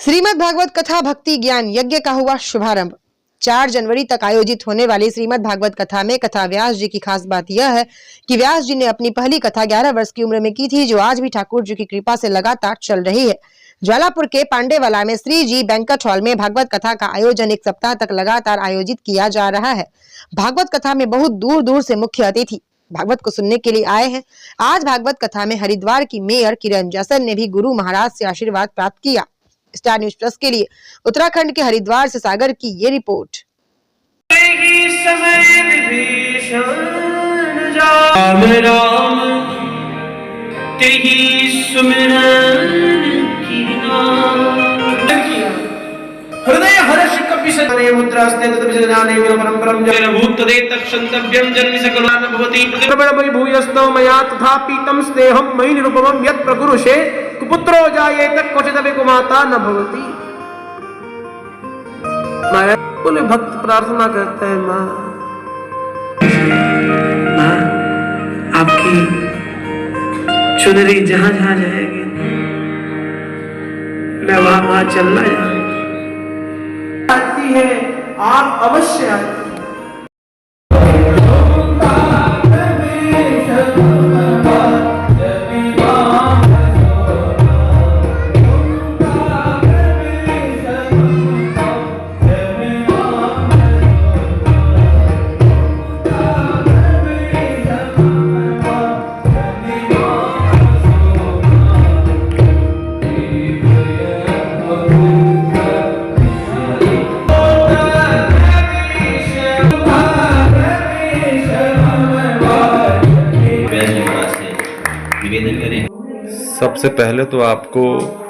श्रीमद् भागवत कथा भक्ति ज्ञान यज्ञ का हुआ शुभारंभ। 4 जनवरी तक आयोजित होने वाली श्रीमद् भागवत कथा में कथा व्यास जी की खास बात यह है कि व्यास जी ने अपनी पहली कथा 11 वर्ष की उम्र में की थी, जो आज भी ठाकुर जी की कृपा से लगातार चल रही है। ज्वालापुर के पांडेवाला में श्री जी बैंक्वेट हॉल में भागवत कथा का आयोजन 1 सप्ताह तक लगातार आयोजित किया जा रहा है। भागवत कथा में बहुत दूर दूर से मुख्य अतिथि भागवत को सुनने के लिए आए हैं। आज भागवत कथा में हरिद्वार की मेयर किरण जैसन ने भी गुरु महाराज से आशीर्वाद प्राप्त किया। स्टार न्यूज प्लस के लिए उत्तराखंड के हरिद्वार से सागर की ये रिपोर्ट। हृदय हर्ष कपिशने मुद्रास्ते तदभिजाने परम्परं जरभूतदे तक्षन्तव्यं जन्मि सकलान भवति प्रबलमयि भूयस्तव मया तथापि तं स्नेहं मयि निरुपमं यत् प्रकुरुषे कुपुत्रो जायेत क्वचिदपि कुमाता न भवति। माया बोले भक्त प्रार्थना करते हैं, माँ आपकी चुनरी जहाँ जहाँ जाएगी मैं वहाँ चलना आती है, आप अवश्य आती है। सबसे पहले तो आपको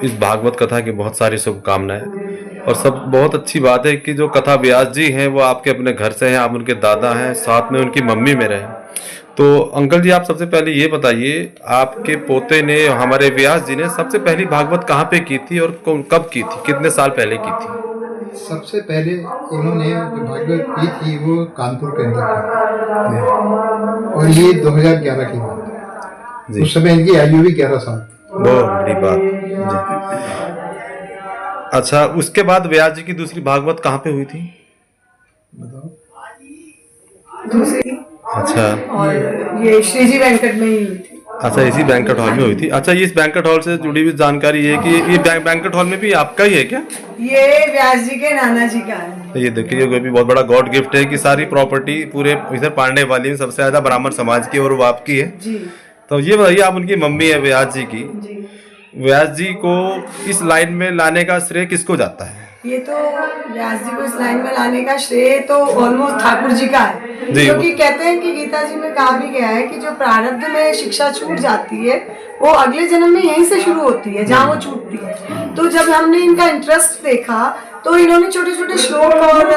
इस भागवत कथा की बहुत सारी शुभकामनाएं। और सब बहुत अच्छी बात है कि जो कथा व्यास जी हैं वो आपके अपने घर से हैं, आप उनके दादा हैं, साथ में उनकी मम्मी मेरे हैं। तो अंकल जी, आप सबसे पहले ये बताइए, आपके पोते ने, हमारे व्यास जी ने सबसे पहली भागवत कहाँ पे की थी और कब की थी, कितने साल पहले की थी? सबसे पहले इन्होंने जो भागवत की थी वो कानपुर के अंदर, और ये 2011 की बात है। उस समय इनकी आयु भी 11 साल थी। बहुत बड़ी बात जी। अच्छा, उसके बाद व्यास जी की दूसरी भागवत कहाँ पे हुई थी? बताओ। दूसरी अच्छा, और ये श्री जी बैंक्वेट में ही हुई थी। अच्छा, इसी बैंक्वेट हॉल में हुई थी। अच्छा, इस बैंक्वेट हॉल से जुड़ी हुई जानकारी है कि ये बैंक्वेट हॉल में भी आपका ही है क्या? ये व्यास जी के नाना जी का है। ये देखिए, ये भी बहुत बड़ा गॉड गिफ्ट है कि सारी प्रॉपर्टी पूरे इधर पांडे वाली में सबसे ज्यादा ब्राह्मण समाज की और वो आपकी है जी। तो ये बताइए, आप उनकी मम्मी है व्यास जी की। व्यास जी को इस लाइन में लाने का श्रेय किसको जाता है? ये तो व्यास जी को इस लाइन में लाने का श्रेय तो ऑलमोस्ट ठाकुर जी का है, क्योंकि कहते हैं कि गीता जी में कहा भी गया है कि जो प्रारब्ध में शिक्षा छूट जाती है वो अगले जन्म में यहीं से शुरू होती है जहाँ वो छूटती है। तो जब हमने इनका इंटरेस्ट देखा तो इन्होंने छोटे छोटे श्लोक और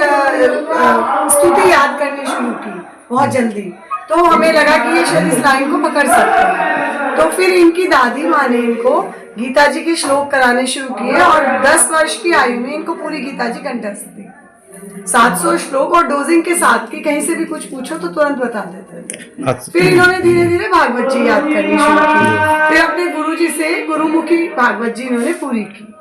स्तुति याद करनी शुरू की बहुत जल्दी। तो हमें लगा कि ये शायद इस लाइन को पकड़ सकते हैं। तो फिर इनकी दादी माँ ने इनको गीता जी के श्लोक कराने शुरू किए और 10 वर्ष की आयु में इनको पूरी गीता जी कंठस्थ थी। 700 श्लोक और डोजिंग के साथ की, कहीं से भी कुछ पूछो तो तुरंत बता देते थे। फिर इन्होंने धीरे धीरे भागवत जी याद करनी शुरू की। फिर अपने गुरु जी से गुरुमुखी भागवत जी इन्होंने पूरी की।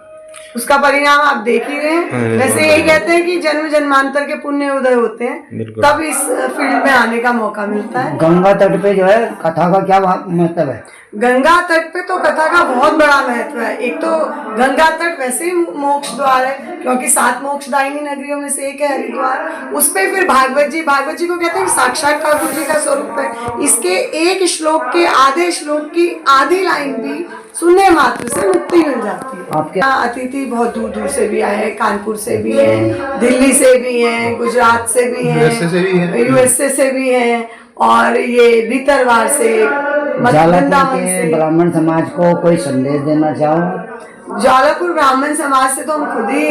उसका परिणाम आप देख ही रहे हैं। वैसे यही कहते हैं कि जन्म जन्मांतर के पुण्य उदय होते हैं, तब इस फील्ड में आने का मौका मिलता है। गंगा तट पे जो है कथा का क्या महत्व है? गंगा तट पे तो कथा का बहुत बड़ा महत्व है। एक तो गंगा तट वैसे ही मोक्ष द्वार है, क्योंकि 7 मोक्षदायिनी नगरियों में से एक है हरिद्वार। उस पे फिर भागवत जी को कहते हैं साक्षात ठाकुर जी का स्वरूप है। इसके एक श्लोक के आधे श्लोक की आधी लाइन भी सुनने मात्र से मुक्ति मिल जाती है। आपके अतिथि बहुत दूर दूर से भी आए हैं, कानपुर से भी हैं, दिल्ली से भी हैं, गुजरात से भी हैं, यूएसए से भी हैं, और ये भीतरवार से, ज्वालापुर के ब्राह्मण समाज को कोई संदेश देना चाहो? ज्वालापुर ब्राह्मण समाज से तो हम खुद ही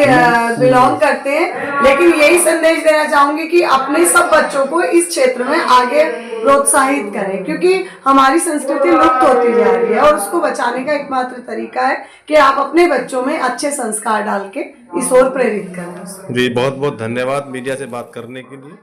बिलोंग करते हैं, लेकिन यही संदेश देना चाहूंगी कि अपने सब बच्चों को इस क्षेत्र में आगे प्रोत्साहित करें, क्योंकि हमारी संस्कृति लुप्त होती जा रही है और उसको बचाने का एकमात्र तरीका है कि आप अपने बच्चों में अच्छे संस्कार डाल के इस ओर प्रेरित करें। जी, बहुत बहुत धन्यवाद मीडिया से बात करने के लिए।